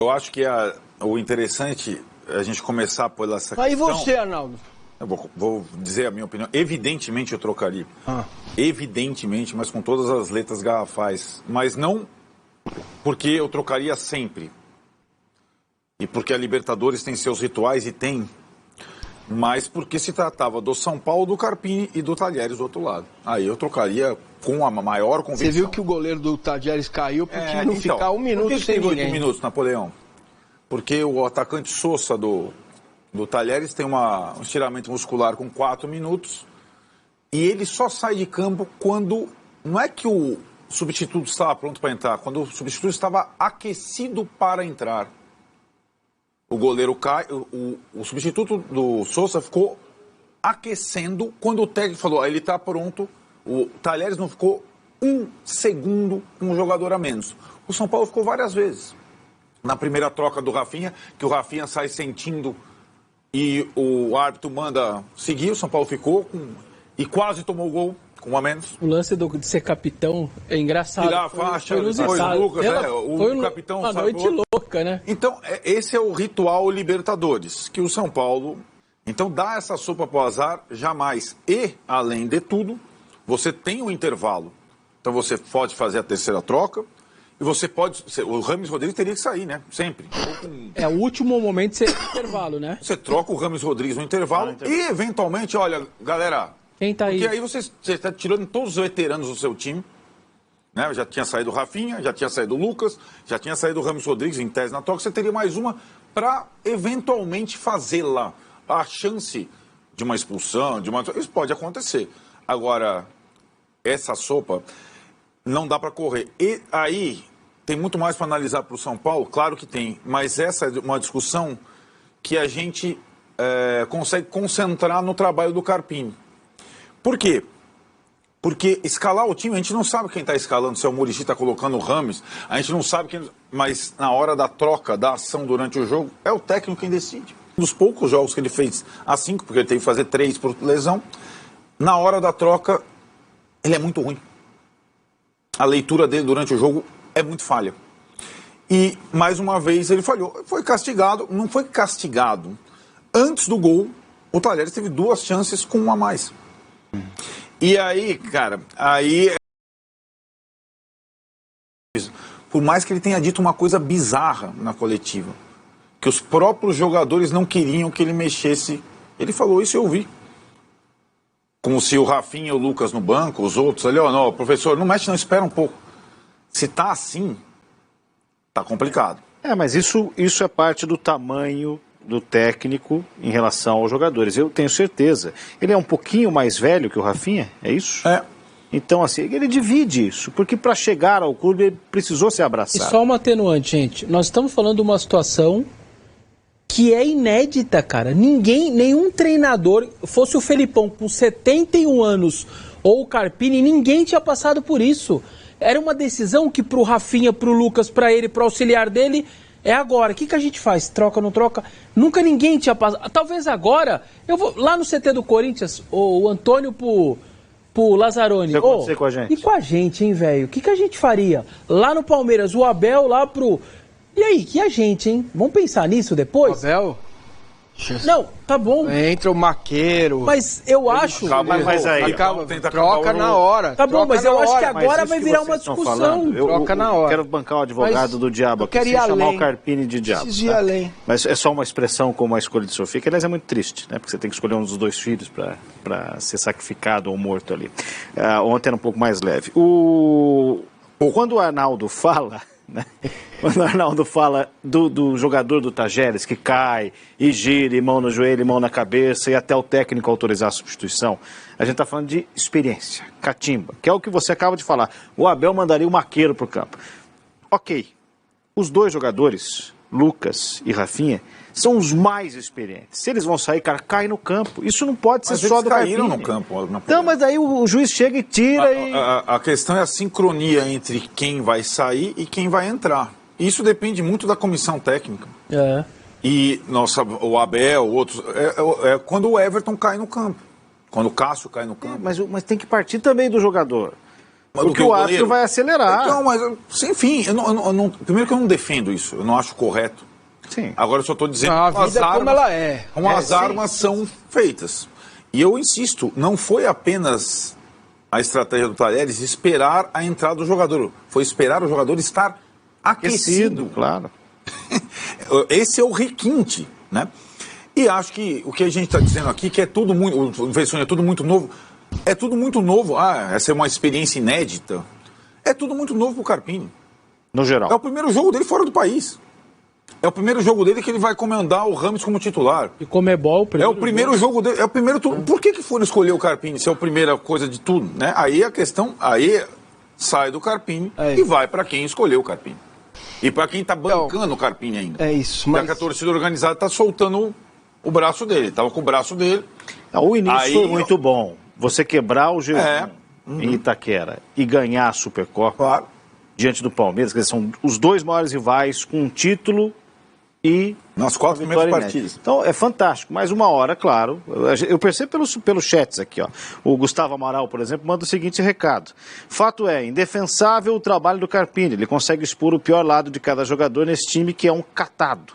Eu acho que o interessante é a gente começar por essa questão. Aí você, Arnaldo. Eu vou dizer a minha opinião. Evidentemente eu trocaria. Evidentemente, mas com todas as letras garrafais. Mas não porque eu trocaria sempre. E porque a Libertadores tem seus rituais e tem. Mas porque se tratava do São Paulo, do Carpini e do Talheres do outro lado. Aí eu trocaria com a maior convicção. Você viu que o goleiro do Talheres caiu pro time não ficar um minuto sem ninguém. 8 minutos, Napoleão? Porque o atacante Sousa do Talheres tem um estiramento muscular com 4 minutos e ele só sai de campo quando... Não é que o substituto estava pronto para entrar, quando o substituto estava aquecido para entrar. O goleiro cai, o substituto do Sousa ficou aquecendo quando o técnico falou, ele está pronto. O Talheres não ficou um segundo com um jogador a menos. O São Paulo ficou várias vezes. Na primeira troca do Rafinha, que o Rafinha sai sentindo e o árbitro manda seguir, o São Paulo ficou e quase tomou o gol com um a menos. O lance de ser capitão é engraçado. Tirar a faixa, depois o Lucas, o capitão... Uma noite louca, né? Então, esse é o ritual Libertadores, que o São Paulo... Então, dá essa sopa pro azar, jamais. E, além de tudo, você tem um intervalo. Então, você pode fazer a terceira troca e você pode... O Rames Rodrigues teria que sair, né? Sempre. É o último momento de ser intervalo, né? Você troca o Rames Rodrigues no intervalo e, eventualmente, olha, galera... Quem tá aí? Porque aí você está tirando todos os veteranos do seu time. Né? Já tinha saído o Rafinha, já tinha saído o Lucas, já tinha saído o Rames Rodrigues em tese na troca. Você teria mais uma para, eventualmente, fazê-la. A chance de uma expulsão, isso pode acontecer. Agora, essa sopa não dá para correr. E aí, tem muito mais para analisar para o São Paulo? Claro que tem. Mas essa é uma discussão que a gente consegue concentrar no trabalho do Carpini. Por quê? Porque escalar o time, a gente não sabe quem está escalando, se é o Muricy está colocando o Rames, a gente não sabe quem... Mas na hora da troca, da ação durante o jogo, é o técnico quem decide. Um dos poucos jogos que ele fez a 5, porque ele teve que fazer 3 por lesão, na hora da troca, ele é muito ruim. A leitura dele durante o jogo é muito falha. E, mais uma vez, ele falhou. Foi castigado, não foi castigado. Antes do gol, o Talheres teve 2 chances com 1 a mais. E aí, cara, por mais que ele tenha dito uma coisa bizarra na coletiva, que os próprios jogadores não queriam que ele mexesse, ele falou isso e eu ouvi. Como se o Rafinha e o Lucas no banco, os outros ali, ó, não, professor, não mexe não, espera um pouco. Se tá assim, tá complicado. Mas isso é parte do tamanho do técnico em relação aos jogadores. Eu tenho certeza. Ele é um pouquinho mais velho que o Rafinha, é isso? É. Então, assim, ele divide isso, porque para chegar ao clube ele precisou ser abraçado. E só uma atenuante, gente. Nós estamos falando de uma situação que é inédita, cara. Nenhum treinador, fosse o Felipão com 71 anos ou o Carpini, ninguém tinha passado por isso. Era uma decisão que pro Rafinha, pro Lucas, pra ele, pro auxiliar dele... É agora. O que a gente faz? Troca, não troca? Nunca ninguém tinha passado. Talvez agora, eu vou lá no CT do Corinthians, o Antônio pro Lazzaroni. Acontecer com a gente. E com a gente, hein, velho? O que a gente faria? Lá no Palmeiras, o Abel lá pro... E aí, que a gente, hein? Vamos pensar nisso depois? Abel? Não, tá bom. Entra o Maqueiro. Mas eu acho... Mas aí... Troca na hora. Tá bom, mas eu acho que agora vai virar uma discussão. Troca na hora. Eu quero bancar o advogado do diabo aqui, sem chamar o Carpini de diabo. Preciso ir além. Mas é só uma expressão como a escolha de Sofia, que aliás é muito triste, né? Porque você tem que escolher um dos 2 filhos para ser sacrificado ou morto ali. Ontem era um pouco mais leve. Quando o Arnaldo fala... Né? Quando o Arnaldo fala do jogador do Talheres que cai e gira, e mão no joelho, e mão na cabeça, e até o técnico autorizar a substituição, a gente está falando de experiência, catimba, que é o que você acaba de falar. O Abel mandaria o Maqueiro para o campo. Ok, os 2 jogadores, Lucas e Rafinha, são os mais experientes. Se eles vão sair, cara, cai no campo. Isso não pode ser só do Carpini. Caíram no campo. Então, mas daí o juiz chega e tira a questão é a sincronia entre quem vai sair e quem vai entrar. Isso depende muito da comissão técnica. E o Abel, outros... É quando o Everton cai no campo. Quando o Cássio cai no campo. Mas tem que partir também do jogador. Porque o árbitro vai acelerar. Então, mas, enfim, primeiro que eu não defendo isso, eu não acho correto. Sim. Agora eu só estou dizendo a vida como ela é. Como as armas são feitas. E eu insisto, não foi apenas a estratégia do Talheres esperar a entrada do jogador, foi esperar o jogador estar aquecido. Claro. Esse é o requinte, né? E acho que o que a gente está dizendo aqui, que é tudo muito, é tudo muito novo, é tudo muito novo. Essa é uma experiência inédita. É tudo muito novo pro Carpini. No geral. É o primeiro jogo dele fora do país. É o primeiro jogo dele que ele vai comandar o Rames como titular. E Comebol, é o primeiro jogo dele, é o primeiro tudo. Por que foram escolher o Carpini se é a primeira coisa de tudo, né? Aí a questão, aí sai do Carpini e vai para quem escolheu o Carpini. E para quem tá bancando o Carpini ainda. É isso, mas a torcida organizada tá soltando o braço dele, tava com o braço dele. O início foi muito bom. Você quebrar o jejum em Itaquera e ganhar a Supercopa diante do Palmeiras, que são os dois maiores rivais com um título e nas 4 primeiras partidas. Então é fantástico, mas uma hora, claro, eu percebo pelos chats aqui, ó. O Gustavo Amaral, por exemplo, manda o seguinte recado: fato é, indefensável o trabalho do Carpini, ele consegue expor o pior lado de cada jogador nesse time que é um catado.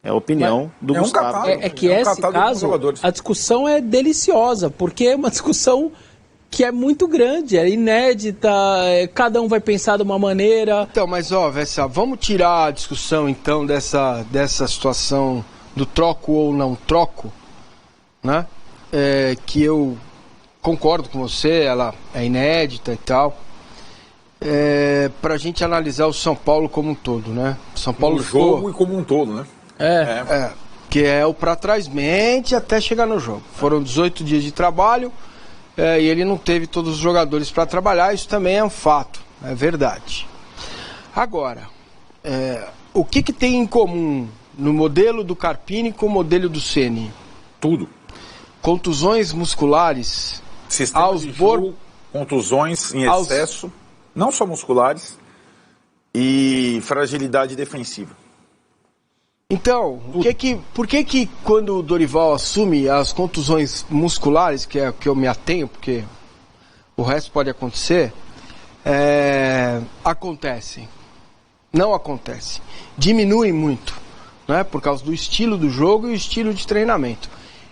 É a opinião do Gustavo. Esse caso, a discussão é deliciosa, porque é uma discussão que é muito grande, é inédita, cada um vai pensar de uma maneira. Então, mas Vessa, vamos tirar a discussão então dessa situação do troco ou não troco, né? Que eu concordo com você, ela é inédita e tal. Pra gente analisar o São Paulo como um todo, né? São Paulo o jogo e como um todo, né? Que é o pra trás mente até chegar no jogo. Foram 18 dias de trabalho. E ele não teve todos os jogadores para trabalhar, isso também é um fato, é verdade. Agora, o que tem em comum no modelo do Carpini com o modelo do Ceni? Tudo. Contusões musculares, contusões em excesso, não só musculares, e fragilidade defensiva. Então, por que quando o Dorival assume as contusões musculares, que é o que eu me atenho, porque o resto pode acontecer, acontecem? Não acontece. Diminui muito, né, por causa do estilo do jogo e o estilo de treinamento.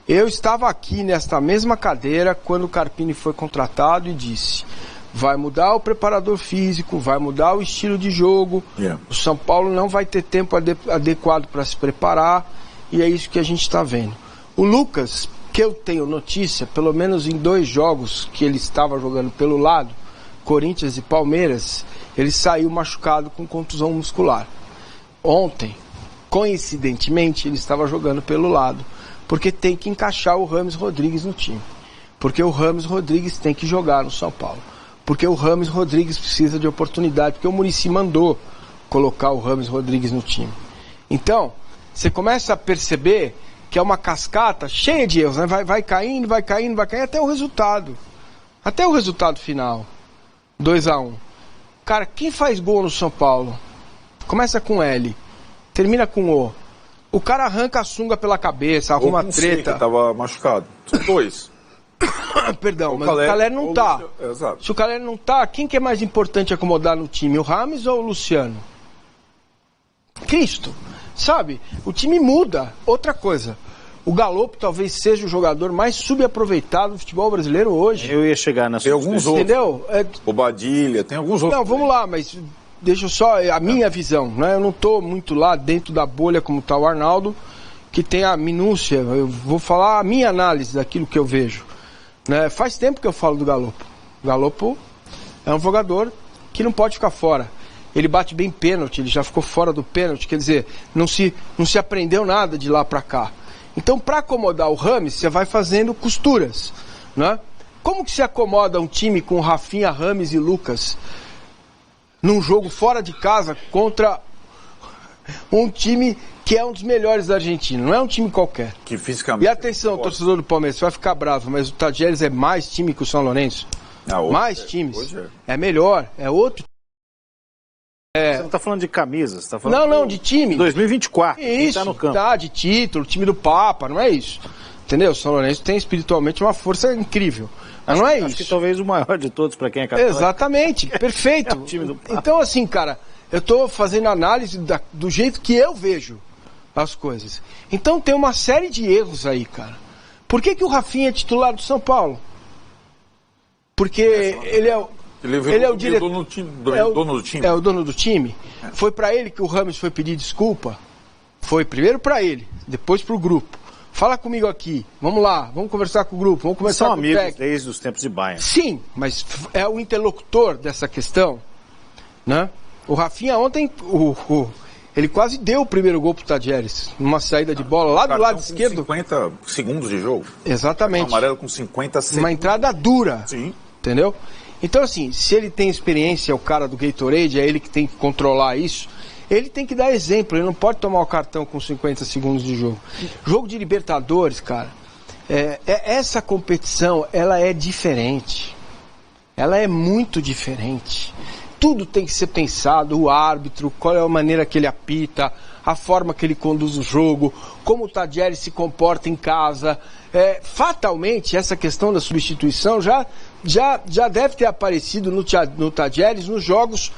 Eu estava aqui nesta mesma cadeira quando o Carpini foi contratado e disse: vai mudar o preparador físico, vai mudar o estilo de jogo, o São Paulo não vai ter tempo adequado para se preparar, e é isso que a gente está vendo. O Lucas, que eu tenho notícia, pelo menos em 2 jogos que ele estava jogando pelo lado, Corinthians e Palmeiras, ele saiu machucado com contusão muscular. Ontem, coincidentemente, ele estava jogando pelo lado, porque tem que encaixar o Rames Rodrigues no time. Porque o Rames Rodrigues tem que jogar no São Paulo. Porque o Rames Rodrigues precisa de oportunidade, porque o Muricy mandou colocar o Rames Rodrigues no time. Então, você começa a perceber que é uma cascata cheia de erros, né? Vai caindo, até o resultado. Até o resultado final. 2-1. Cara, quem faz gol no São Paulo? Começa com L, termina com O. O cara arranca a sunga pela cabeça, arruma treta. Que tava machucado. São 2. Perdão, mas o Caleri não tá. Se o Caleri não tá, quem que é mais importante acomodar no time? O Rames ou o Luciano? Cristo. Sabe? O time muda. Outra coisa. O Galopo talvez seja o jogador mais subaproveitado do futebol brasileiro hoje. Eu ia chegar nessa. Tem alguns outros. Entendeu? O Badilha, tem alguns outros. Não, vamos lá, mas deixa só a minha visão, né? Eu não tô muito lá dentro da bolha como tá o Arnaldo, que tem a minúcia. Eu vou falar a minha análise daquilo que eu vejo. Né? Faz tempo que eu falo do Galopo. O Galopo é um jogador que não pode ficar fora. Ele bate bem pênalti, ele já ficou fora do pênalti, quer dizer, não se aprendeu nada de lá para cá. Então, para acomodar o Rames, você vai fazendo costuras, né? Como que se acomoda um time com Rafinha, Rames e Lucas num jogo fora de casa contra um time que é um dos melhores da Argentina, não é um time qualquer. Que fisicamente. E atenção, torcedor do Palmeiras, você vai ficar bravo, mas o Tadieres é mais time que o São Lourenço. Mais times. É melhor, é outro. Você não está falando de camisas, você está falando de time. 2024, isso, tá no campo. Tá, de título, time do Papa, não é isso. Entendeu? O São Lourenço tem espiritualmente uma força incrível. Mas não é isso. Acho que talvez o maior de todos para quem é católico. Exatamente, perfeito. É o time do... Então, assim, cara, eu tô fazendo análise do jeito que eu vejo as coisas. Então tem uma série de erros aí, cara. Por que o Rafinha é titular do São Paulo? Porque ele é o diretor. Dono do time. É o dono do time. Foi pra ele que o Rames foi pedir desculpa? Foi primeiro pra ele, depois pro grupo. Fala comigo aqui, vamos lá, vamos conversar com o grupo, vamos conversar com o técnico. São amigos desde os tempos de Bayern. Sim, mas é o interlocutor dessa questão, né? O Rafinha ontem, ele quase deu o primeiro gol pro Tadieres, numa saída de bola lá do lado esquerdo. 50 segundos de jogo. Exatamente. Um amarelo com 50 segundos. Uma entrada dura. Sim. Entendeu? Então, assim, se ele tem experiência, o cara do Gatorade, é ele que tem que controlar isso, ele tem que dar exemplo, ele não pode tomar o cartão com 50 segundos de jogo. Jogo de Libertadores, cara, essa competição, ela é diferente. Ela é muito diferente. Tudo tem que ser pensado, o árbitro, qual é a maneira que ele apita, a forma que ele conduz o jogo, como o Tadieres se comporta em casa. Fatalmente, essa questão da substituição já deve ter aparecido no Tadieres nos jogos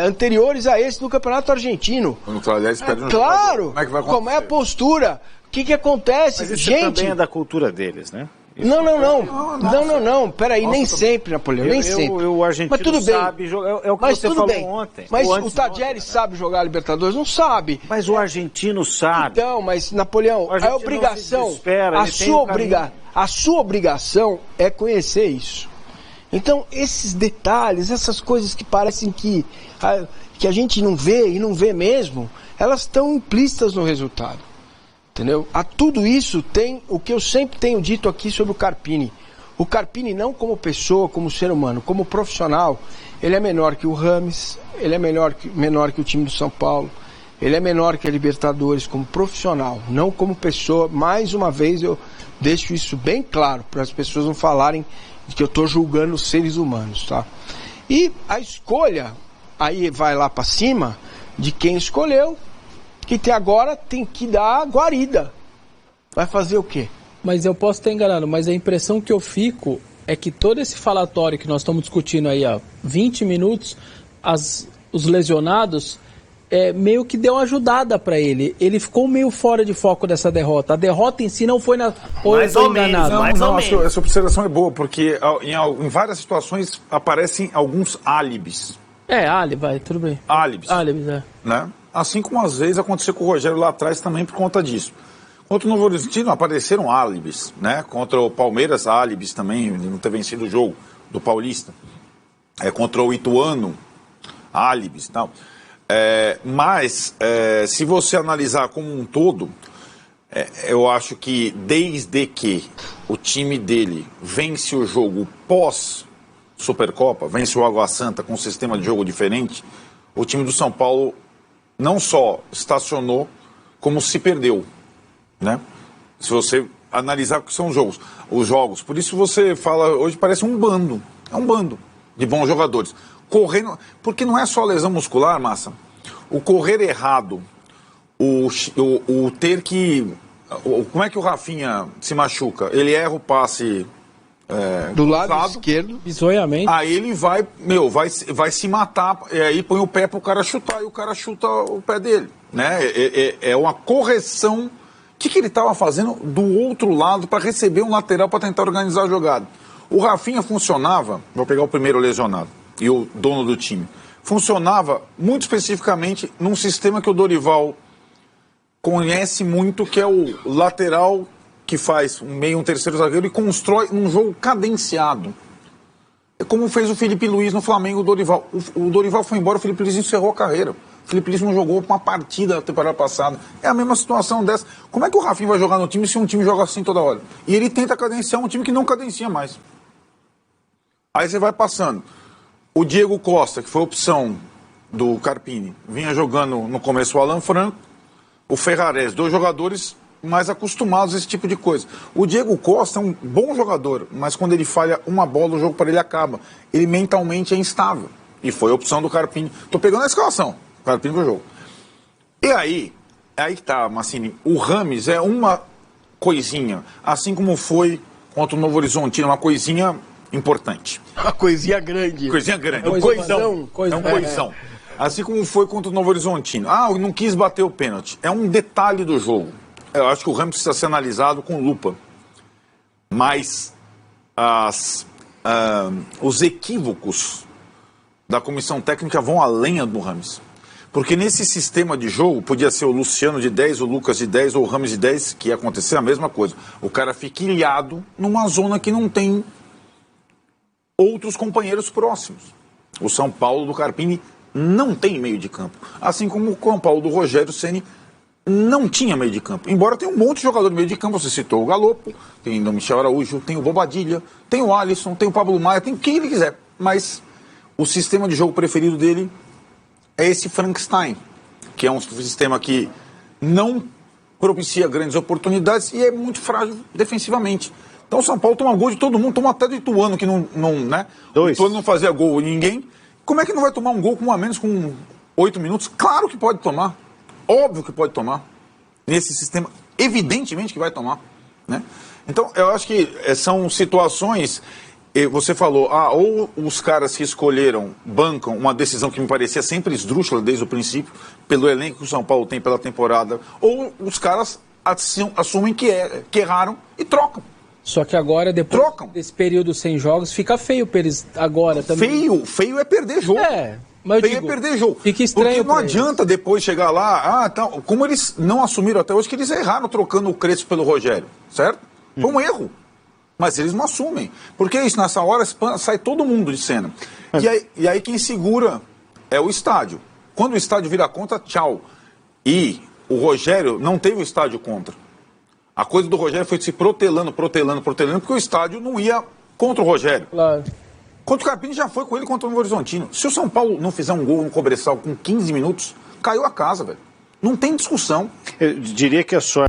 anteriores a esse do Campeonato Argentino. Quando o Tadieres perde um claro, jogo, como é que vai acontecer? Como é a postura, o que acontece? Mas isso gente, também é da cultura deles, né? Não, peraí, nem sempre, Napoleão, nem sempre. O argentino mas tudo bem. sabe jogar, é o que mas você tudo falou bem. ontem. Mas o Tadieres sabe jogar Libertadores? Não sabe. Mas o argentino sabe. Então, mas Napoleão, a obrigação, a sua obrigação é conhecer isso. Então, esses detalhes, essas coisas que parecem que a gente não vê e não vê mesmo, elas estão implícitas no resultado. Entendeu? A tudo isso tem o que eu sempre tenho dito aqui sobre o Carpini. O Carpini não como pessoa, como ser humano, como profissional, ele é menor que o Rames, ele é menor que o time do São Paulo, ele é menor que a Libertadores como profissional, não como pessoa. Mais uma vez eu deixo isso bem claro, para as pessoas não falarem que eu estou julgando os seres humanos, tá? E a escolha, aí vai lá para cima, de quem escolheu, que agora tem que dar a guarida. Vai fazer o quê? Mas eu posso estar enganado, mas a impressão que eu fico é que todo esse falatório que nós estamos discutindo aí há 20 minutos, os lesionados, meio que deu uma ajudada para ele. Ele ficou meio fora de foco dessa derrota. A derrota em si não foi na... Mais ou menos. Essa observação é boa, porque em várias situações aparecem alguns álibis. Álibi, tudo bem. Álibis, né? Assim como às vezes aconteceu com o Rogério lá atrás também por conta disso. Contra o Novo Horizontino apareceram álibis, né? Contra o Palmeiras, álibis também, de não ter vencido o jogo do Paulista. Contra o Ituano, álibis e tal. Mas, se você analisar como um todo, eu acho que desde que o time dele vence o jogo pós-Supercopa, vence o Água Santa com um sistema de jogo diferente, o time do São Paulo não só estacionou, como se perdeu, né? Se você analisar o que são os jogos. Por isso você fala, hoje parece um bando, é um bando de bons jogadores. Correndo, porque não é só lesão muscular, Massa. O correr errado, o ter que... Como é que o Rafinha se machuca? Ele erra o passe... do lado esquerdo, bizonhamente. Aí ele vai se matar, e aí põe o pé pro cara chutar, e o cara chuta o pé dele, né? É uma correção. O que ele estava fazendo do outro lado para receber um lateral para tentar organizar a jogada? O Rafinha funcionava, vou pegar o primeiro lesionado e o dono do time, funcionava muito especificamente num sistema que o Dorival conhece muito, que é o lateral que faz um meio, um terceiro zagueiro e constrói um jogo cadenciado. É como fez o Felipe Luiz no Flamengo, o Dorival. O Dorival foi embora, o Felipe Luiz encerrou a carreira. O Felipe Luiz não jogou uma partida na temporada passada. É a mesma situação dessa. Como é que o Rafinha vai jogar no time se um time joga assim toda hora? E ele tenta cadenciar um time que não cadencia mais. Aí você vai passando. O Diego Costa, que foi opção do Carpini, vinha jogando no começo o Alan Franco, o Ferrares, 2 jogadores mais acostumados a esse tipo de coisa. O Diego Costa é um bom jogador, mas quando ele falha uma bola, o jogo para ele acaba. Ele mentalmente é instável. E foi a opção do Carpini. Tô pegando a escalação. O Carpini pro jogo. E aí que tá, Massini. O Rames é uma coisinha, assim como foi contra o Novo Horizontino, uma coisinha importante. Uma coisinha grande. Coisinha grande. É um coisão. É um coisão. Assim como foi contra o Novo Horizontino. Eu não quis bater o pênalti. É um detalhe do jogo. Eu acho que o Ramos precisa ser analisado com lupa. Mas os equívocos da comissão técnica vão além do Ramos. Porque nesse sistema de jogo, podia ser o Luciano de 10, o Lucas de 10 ou o Ramos de 10, que ia acontecer a mesma coisa. O cara fica ilhado numa zona que não tem outros companheiros próximos. O São Paulo do Carpini não tem meio de campo. Assim como o São Paulo do Rogério Ceni não tinha meio de campo. Embora tenha um monte de jogador de meio de campo, você citou o Galopo, tem o Michel Araújo, tem o Bobadilha, tem o Alisson, tem o Pablo Maia, tem quem ele quiser. Mas o sistema de jogo preferido dele é esse Frankenstein, que é um sistema que não propicia grandes oportunidades e é muito frágil defensivamente. Então o São Paulo toma gol de todo mundo, toma até do Ituano, que não né? O Ituano não fazia gol em ninguém. Como é que não vai tomar um gol com um a menos com 8 minutos? Claro que pode tomar. Óbvio que pode tomar. Nesse sistema, evidentemente que vai tomar. Né? Então, eu acho que são situações... Você falou, ou os caras que escolheram bancam uma decisão que me parecia sempre esdrúxula desde o princípio, pelo elenco que o São Paulo tem pela temporada, ou os caras assumem que erraram e trocam. Só que agora, depois desse período sem jogos, fica feio para eles agora também. Feio é perder jogo. Mas feio é perder jogo. Fica estranho. Porque não adianta depois chegar lá, como eles não assumiram até hoje que eles erraram trocando o Crespo pelo Rogério, certo? Foi um erro. Mas eles não assumem. Porque isso, nessa hora, sai todo mundo de cena. E aí quem segura é o estádio. Quando o estádio vira contra, tchau. E o Rogério não teve o estádio contra. A coisa do Rogério foi se protelando, porque o estádio não ia contra o Rogério. Claro. Contra o Carpini já foi com ele contra o Novo Horizontino. Se o São Paulo não fizer um gol no Cobressal com 15 minutos, caiu a casa, velho. Não tem discussão. Eu diria que é só...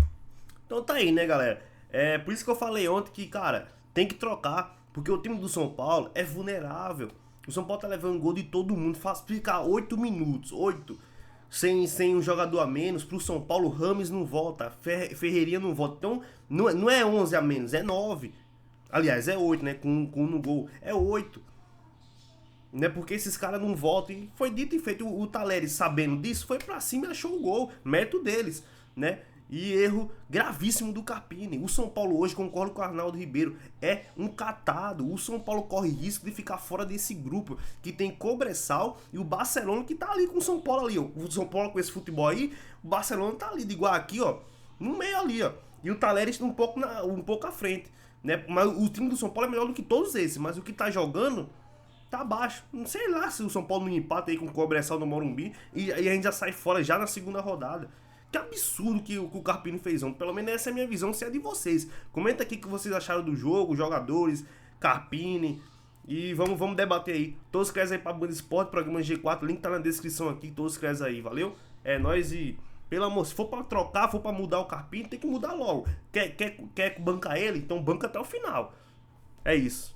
Então tá aí, né, galera? É por isso que eu falei ontem que, cara, tem que trocar, porque o time do São Paulo é vulnerável. O São Paulo tá levando gol de todo mundo, faz ficar 8 minutos, 8, sem um jogador a menos. Pro São Paulo, Rames não volta, Ferreirinha não volta. Então, não é 11 a menos, é 9. Aliás, é 8, né, com no gol, é 8. Né, porque esses caras não voltam. E foi dito e feito, o Taleres, sabendo disso, foi pra cima e achou o gol, mérito deles, né. E erro gravíssimo do Carpini. O São Paulo hoje, concordo com o Arnaldo Ribeiro, é um catado. O São Paulo corre risco de ficar fora desse grupo que tem Cobressal e o Barcelona que tá ali com o São Paulo ali. O São Paulo com esse futebol aí, o Barcelona tá ali de igual aqui, ó, no meio ali, ó. E o Taleres um pouco à frente, né? Mas o time do São Paulo é melhor do que todos esses, mas o que tá jogando tá abaixo. Não sei lá se o São Paulo não empata aí com o Cobressal no Morumbi e a gente já sai fora já na segunda rodada. Que absurdo que o Carpini fez ontem. Pelo menos essa é a minha visão, se é de vocês. Comenta aqui o que vocês acharam do jogo, jogadores, Carpini. E vamos debater aí. Todos crescem aí pra Band Esporte, programa G4. Link tá na descrição aqui. Todos crescem aí, valeu? É nóis e... Pelo amor, se for pra trocar, for pra mudar o Carpini, tem que mudar logo. Quer bancar ele? Então banca até o final. É isso.